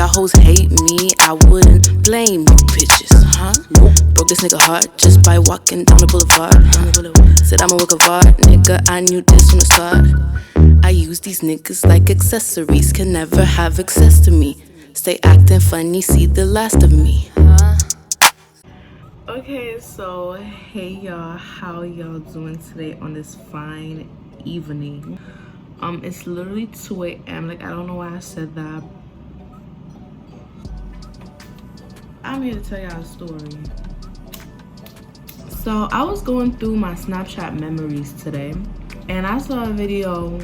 Y'all hoes hate me, I wouldn't blame you bitches, huh? Broke this nigga heart just by walking down the boulevard. Said I'm a work of art, nigga, I knew this from the start. I use these niggas like accessories, can never have access to me. Stay acting funny, see the last of me. Okay, so hey y'all, how y'all doing today on this fine evening? It's literally 2 a.m. Like, I don't know why I said that. I'm here to tell y'all a story. So I was going through my Snapchat memories today, and I saw a video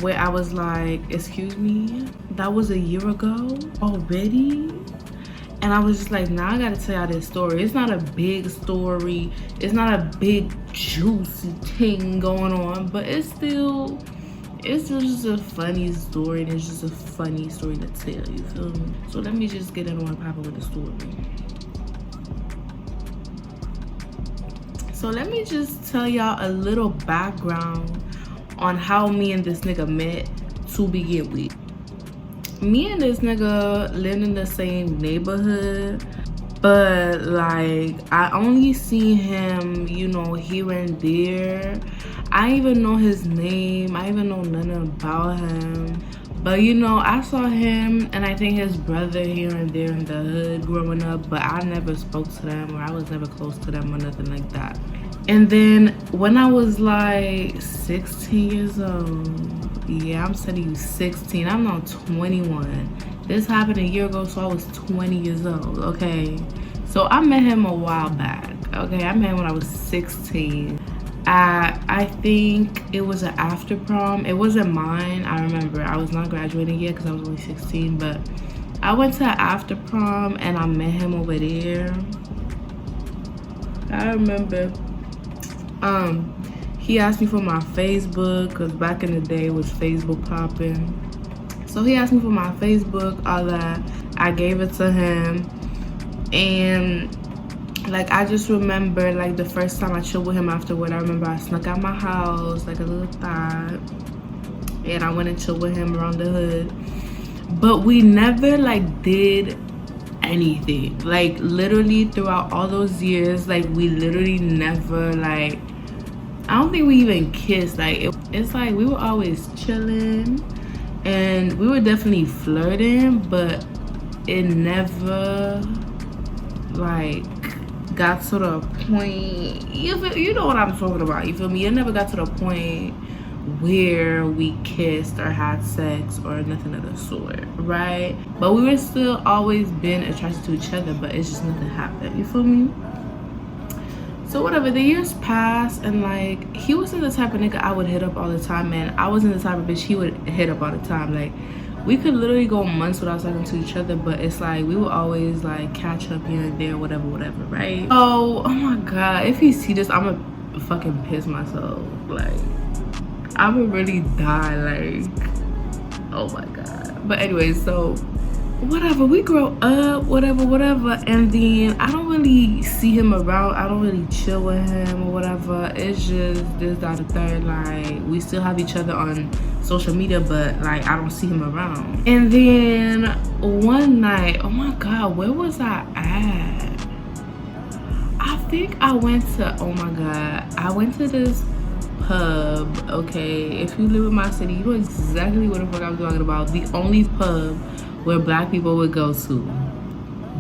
where I was like, excuse me, that was a year ago already? And I was just like, nah, I gotta tell y'all this story. It's not a big story. It's not a big juicy thing going on, but it's still just a funny story, and it's just a funny story to tell, you feel me? So let me just get in on popping with the story. So let me just tell y'all a little background on how me and this nigga met to begin with. Me and this nigga lived in the same neighborhood, but like I only see him, you know, here and there. I didn't even know his name. I didn't even know nothing about him. But you know, I saw him and I think his brother here and there in the hood growing up, but I never spoke to them, or I was never close to them or nothing like that. And then when I was like 16 years old, yeah, I'm telling you 16, I'm now 21. This happened a year ago, so I was 20 years old, okay? So I met him a while back, okay? I met him when I was 16. I think it was an after prom. It wasn't mine, I remember. I was not graduating yet because I was only 16, but I went to an after prom and I met him over there. I remember he asked me for my Facebook, because back in the day it was Facebook popping. So he asked me for my Facebook, all that. I gave it to him, and like I just remember like the first time I chilled with him afterward, I remember I snuck out my house like a little thot, and I went and chilled with him around the hood. But we never like did anything. Like literally throughout all those years, like we literally never like, I don't think we even kissed. Like it's like we were always chilling, and we were definitely flirting, but it never like got to the point, you know what I'm talking about, you feel me? It never got to the point where we kissed or had sex or nothing of the sort, right? But we were still always been attracted to each other, but it's just nothing happened, you feel me? So whatever, the years passed, and like he wasn't the type of nigga I would hit up all the time, and I wasn't the type of bitch he would hit up all the time. Like we could literally go months without talking to each other, but it's like we would always like catch up here and there, whatever, right? Oh my god, if he see this, I'ma fucking piss myself. Like I'ma really die, like oh my god. But anyway, so whatever, we grow up, whatever, and then I don't really see him around. I don't really chill with him or whatever. It's just this, that, the third. Like we still have each other on social media, but like I don't see him around. And then one night, oh my god, where was I at? I think I went to, oh my god, I went to this pub, okay? If you live in my city, you know exactly what the fuck I'm talking about. The only pub where black people would go to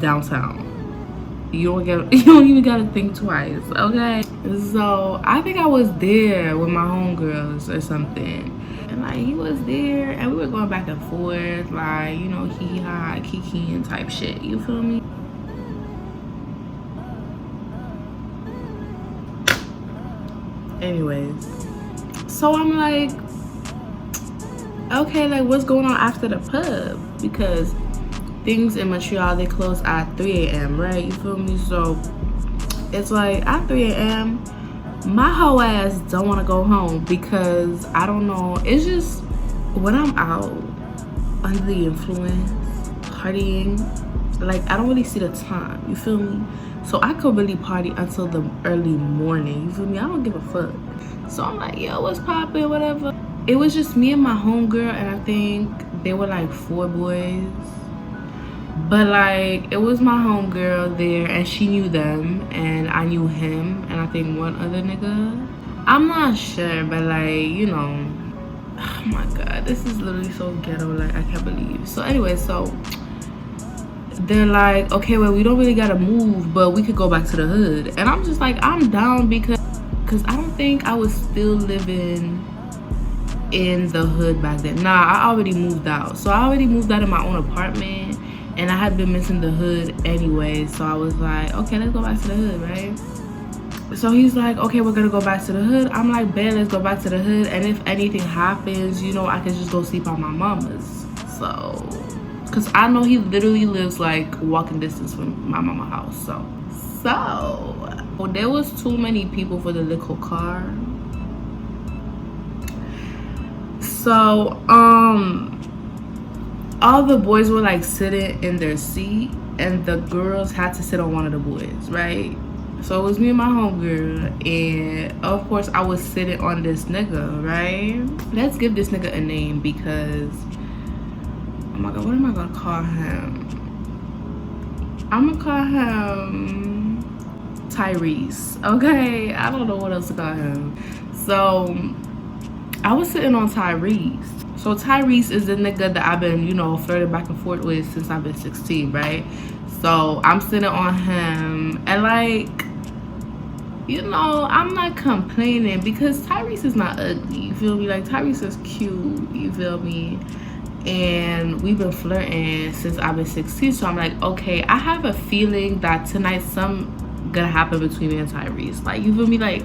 downtown. You don't even gotta think twice, okay? So I think I was there with my homegirls or something, and like he was there, and we were going back and forth, like, you know, hee ha, kiki and type shit, you feel me? Anyways, so I'm like, okay, like what's going on after the pub? Because things in Montreal, they close at 3 a.m, right? You feel me? So it's like at 3 a.m, my whole ass don't want to go home, because I don't know, it's just when I'm out under the influence, partying, like I don't really see the time, you feel me? So I could really party until the early morning, you feel me? I don't give a fuck. So I'm like, yo, what's poppin', whatever. It was just me and my homegirl, and I think they were like 4 boys. But like it was my homegirl there and she knew them and I knew him and I think one other nigga. I'm not sure, but like, you know, oh my god, this is literally so ghetto, like I can't believe. So anyway, so they're like, okay, well, we don't really gotta move, but we could go back to the hood. And I'm just like, I'm down because I don't think I was still living in the hood back then. Nah, I already moved out. So I already moved out of my own apartment and I had been missing the hood anyway. So I was like, okay, let's go back to the hood, right? So he's like, okay, we're gonna go back to the hood. I'm like, bet, let's go back to the hood. And if anything happens, you know, I can just go sleep at my mama's. So, because I know he literally lives like walking distance from my mama's house. So there was too many people for the little car. So all the boys were like sitting in their seat and the girls had to sit on one of the boys, right? So it was me and my homegirl, and of course I was sitting on this nigga, right? Let's give this nigga a name because, oh my god, what am I gonna call him? I'm gonna call him Tyrese, okay? I don't know what else to call him. So I was sitting on Tyrese. So Tyrese is the nigga that I've been, you know, flirting back and forth with since I've been 16, right? So I'm sitting on him and like, you know, I'm not complaining because Tyrese is not ugly, you feel me? Like Tyrese is cute, you feel me? And we've been flirting since I've been 16. So I'm like, okay, I have a feeling that tonight something gonna happen between me and Tyrese. Like, you feel me? Like,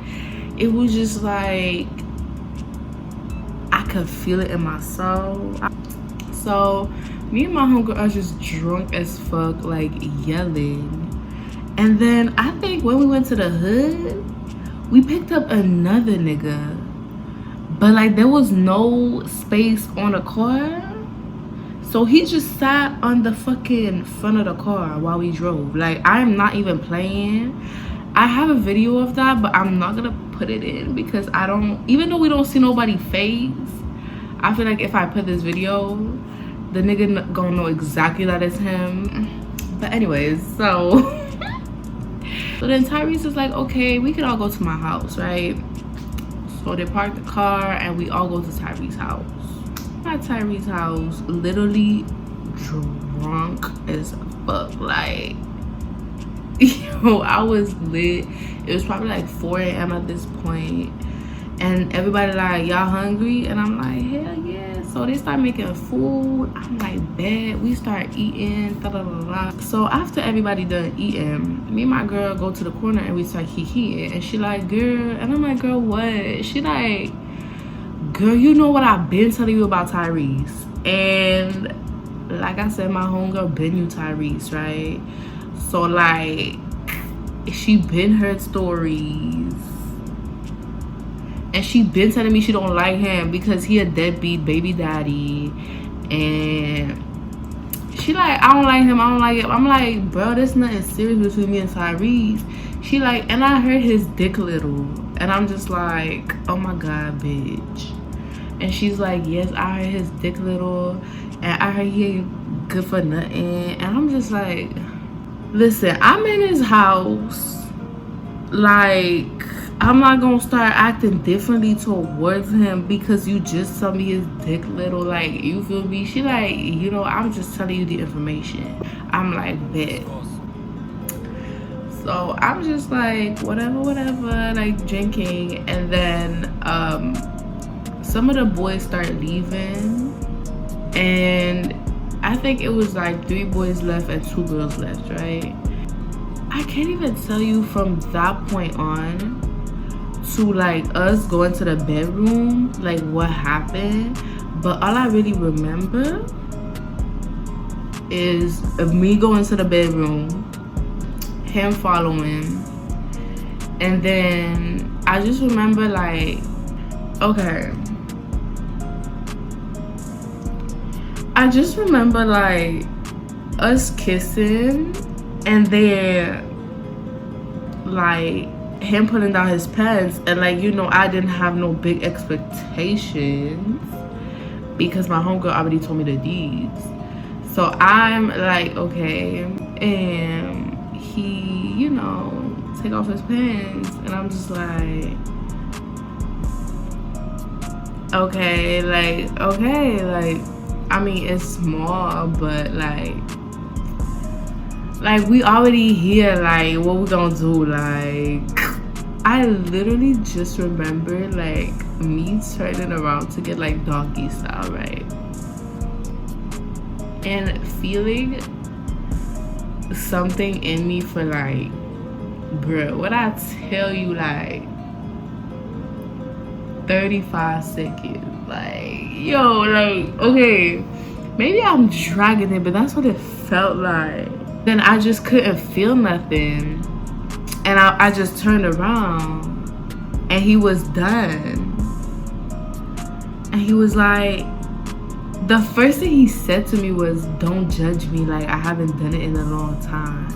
it was just like, I could feel it in my soul. So me and my homegirl are just drunk as fuck, like yelling. And then I think when we went to the hood, we picked up another nigga, but like there was no space on the car. So he just sat on the fucking front of the car while we drove. Like, I'm not even playing. I have a video of that, but I'm not gonna put it in because I don't, even though we don't see nobody face, I feel like if I put this video, the nigga gonna know exactly that it's him. But anyways, so so then Tyrese is like, okay, we could all go to my house, right? So they park the car and we all go to Tyrese's house. At Tyrese's house, literally drunk as fuck. Like, yo, I was lit. It was probably like 4 a.m. at this point. And everybody like, y'all hungry? And I'm like, hell yeah. So they start making food. I'm like, bet. We start eating. Da, da, da, da. So after everybody done eating, me and my girl go to the corner and we start kikiing. And she like, girl. And I'm like, girl, what? She like, girl, you know what I've been telling you about Tyrese. And like I said, my homegirl been knew Tyrese, right? So like, she been heard stories. And she been telling me she don't like him because he a deadbeat baby daddy. And she like, I don't like him, I don't like it. I'm like, bro, there's nothing serious between me and Tyrese. She like, and I heard his dick little. And I'm just like, oh my god, bitch. And she's like, yes, I heard his dick little. And I heard he ain't good for nothing. And I'm just like, listen, I'm in his house. Like, I'm not gonna start acting differently towards him because you just told me his dick little. Like, you feel me? She like, you know, I'm just telling you the information. I'm like, bet. So I'm just like, whatever, like drinking. And then some of the boys start leaving. And I think it was like 3 boys left and 2 girls left, right? I can't even tell you from that point on to like us going to the bedroom, like what happened. But all I really remember is me going to the bedroom, him following, and then I just remember like, okay, I just remember like us kissing and then like him putting down his pants, and like, you know, I didn't have no big expectations, because my homegirl already told me the deeds. So I'm like, okay. And he, you know, take off his pants, and I'm just like, okay, like, I mean, it's small, but like we already here, like, what we gonna do? Like, I literally just remember like me turning around to get like doggy style, right? And feeling something in me for like, bro, what I tell you, like 35 seconds. Like, yo, like, okay, maybe I'm dragging it, but that's what it felt like. Then I just couldn't feel nothing, and I just turned around, and he was done. And he was like, the first thing he said to me was, don't judge me, like I haven't done it in a long time.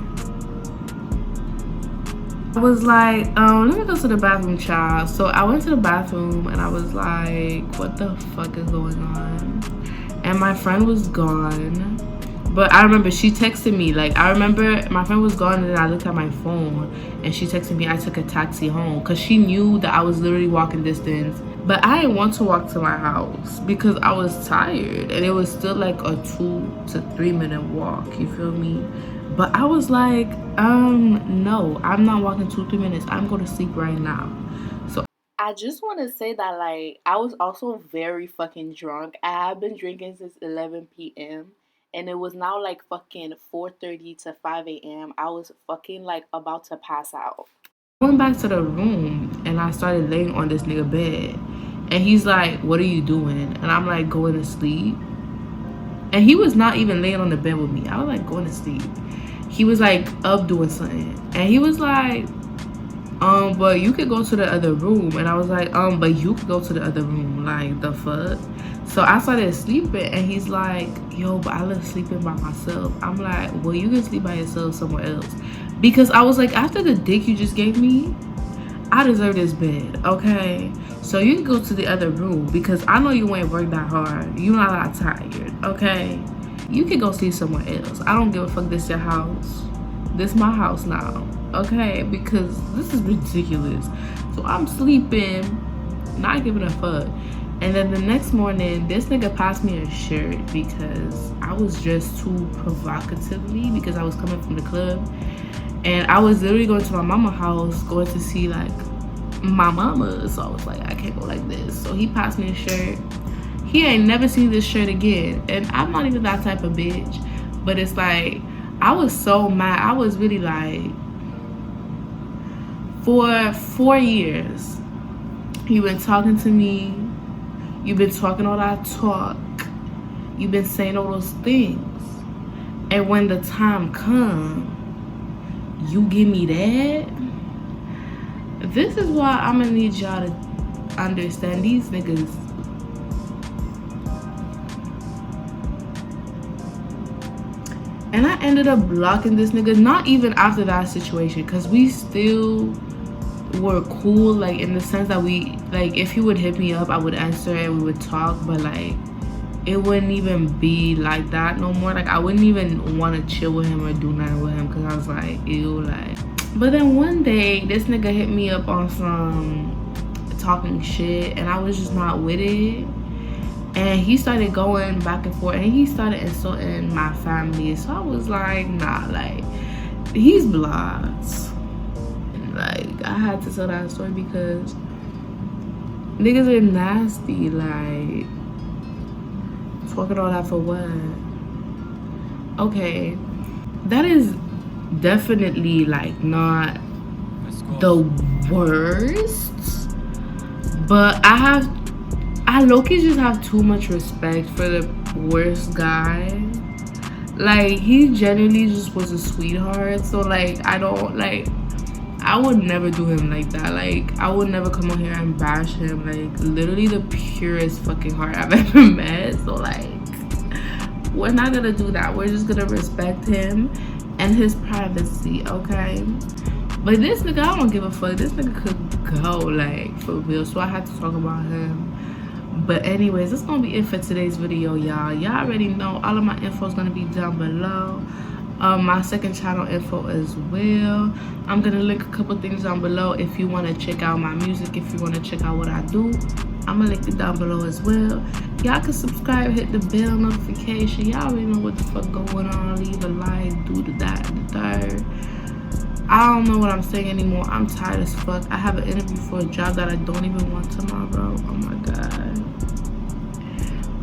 I was like, let me go to the bathroom, child. So I went to the bathroom, and I was like, what the fuck is going on? And my friend was gone. But I remember she texted me, like, I remember my friend was gone, and then I looked at my phone, and she texted me, I took a taxi home, because she knew that I was literally walking distance. But I didn't want to walk to my house because I was tired, and it was still like a 2 to 3 minute walk, you feel me? But I was like, no, I'm not walking 2-3 minutes. I'm going to sleep right now. So I just want to say that, like, I was also very fucking drunk. I have been drinking since 11 p.m. and it was now like fucking 4:30 to 5 a.m. I was fucking like about to pass out. I went back to the room, and I started laying on this nigga bed. And he's like, what are you doing? And I'm like, going to sleep. And he was not even laying on the bed with me. I was like, going to sleep. He was like up doing something. And he was like, but you could go to the other room. And I was like, but you could go to the other room. Like, the fuck? So I started sleeping, and he's like, yo, but I love sleeping by myself. I'm like, well, you can sleep by yourself somewhere else. Because I was like, after the dick you just gave me, I deserve this bed, okay? So you can go to the other room, because I know you ain't worked that hard. You're not that tired, okay? You can go sleep somewhere else. I don't give a fuck. This your house. This my house now, okay? Because this is ridiculous. So I'm sleeping, not giving a fuck. And then the next morning, this nigga passed me a shirt because I was dressed too provocatively because I was coming from the club. And I was literally going to my mama's house, going to see like my mama. So I was like, I can't go like this. So he passed me a shirt. He ain't never seen this shirt again. And I'm not even that type of bitch. But it's like, I was so mad. I was really like, for 4 years, you've been talking to me. You've been talking all that talk. You've been saying all those things. And when the time comes, you give me that? This is why I'm gonna need y'all to understand these niggas. And I ended up blocking this nigga, not even after that situation, because we still were cool, like in the sense that we, like, if he would hit me up, I would answer and we would talk, but like it wouldn't even be like that no more. Like I wouldn't even want to chill with him or do nothing with him, because I was like, ew, like. But then one day this nigga hit me up on some talking shit, and I was just not with it. And he started going back and forth, and he started insulting my family. So I was like, nah, like, he's blocked. Like, I had to tell that story because niggas are nasty. Like, talking all that for what? Okay, that is definitely like not the worst, but I low-key just have too much respect for the worst guy. Like, he genuinely just was a sweetheart. So like, I would never do him like that. Like, I would never come on here and bash him. Like, literally the purest fucking heart I've ever met. So like, we're not gonna do that. We're just gonna respect him and his privacy, okay? But this nigga, I don't give a fuck. This nigga could go, like, for real. So I had to talk about him. But anyways, that's gonna be it for today's video, y'all. Y'all already know all of my info is gonna be down below. My second channel info as well. I'm gonna link a couple things down below if you want to check out my music, if you want to check out what I do. I'm gonna link it down below as well. Y'all can subscribe, hit the bell notification. Y'all already know what the fuck going on. Leave a like, do the that, the third. I don't know what I'm saying anymore. I'm tired as fuck. I have an interview for a job that I don't even want tomorrow. Oh my god.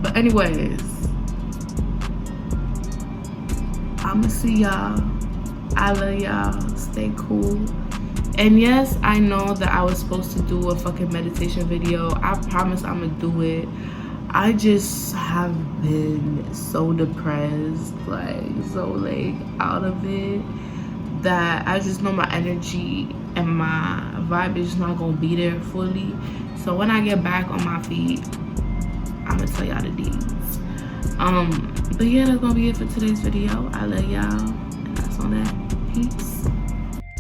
But anyways, I'ma see y'all. I love y'all. Stay cool. And yes, I know that I was supposed to do a fucking meditation video. I promise I'm gonna do it. I just have been so depressed, like so like out of it, that I just know my energy and my vibe is just not gonna be there fully. So when I get back on my feet, I'm gonna tell y'all the deeds. But yeah, that's gonna be it for today's video. I love y'all.